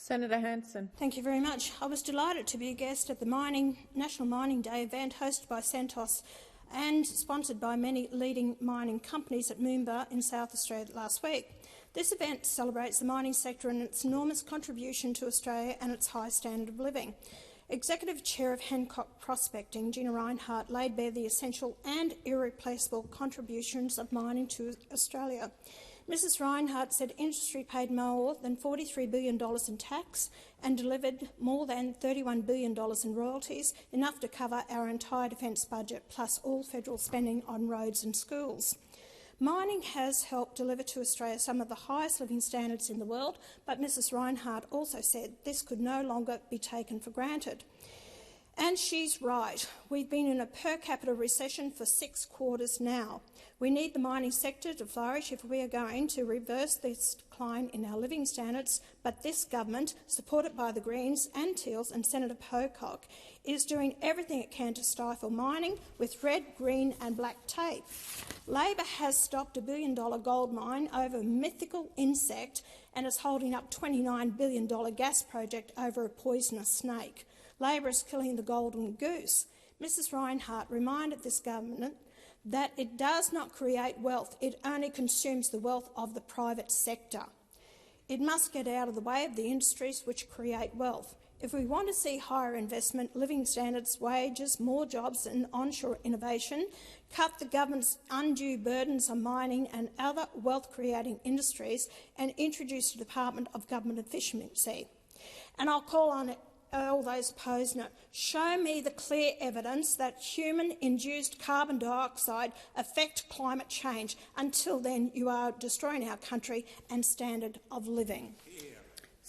Senator Hanson. Thank you very much. I was delighted to be a guest at the National Mining Day event hosted by Santos and sponsored by many leading mining companies at Moomba in South Australia last week. This event celebrates the mining sector and its enormous contribution to Australia and its high standard of living. Executive Chair of Hancock Prospecting, Gina Rinehart, laid bare the essential and irreplaceable contributions of mining to Australia. Mrs Rinehart said industry paid more than $43 billion in tax and delivered more than $31 billion in royalties, enough to cover our entire defence budget, plus all federal spending on roads and schools. Mining has helped deliver to Australia some of the highest living standards in the world, but Mrs Rinehart also said this could no longer be taken for granted. And she's right. We've been in a per capita recession for 6 quarters now. We need the mining sector to flourish if we are going to reverse this decline in our living standards, but this government, supported by the Greens and Teals and Senator Pocock, is doing everything it can to stifle mining with red, green and black tape. Labor has stopped a $1 billion gold mine over a mythical insect and is holding up a $29 billion gas project over a poisonous snake. Labor is killing the golden goose. Mrs Rinehart reminded this government that it does not create wealth, it only consumes the wealth of the private sector. It must get out of the way of the industries which create wealth. If we want to see higher investment, living standards, wages, more jobs and onshore innovation, cut the government's undue burdens on mining and other wealth-creating industries and introduce a Department of Government Efficiency. And I'll call on all those opposing it. Show me the clear evidence that human-induced carbon dioxide affect climate change. Until then, you are destroying our country and standard of living. Yeah.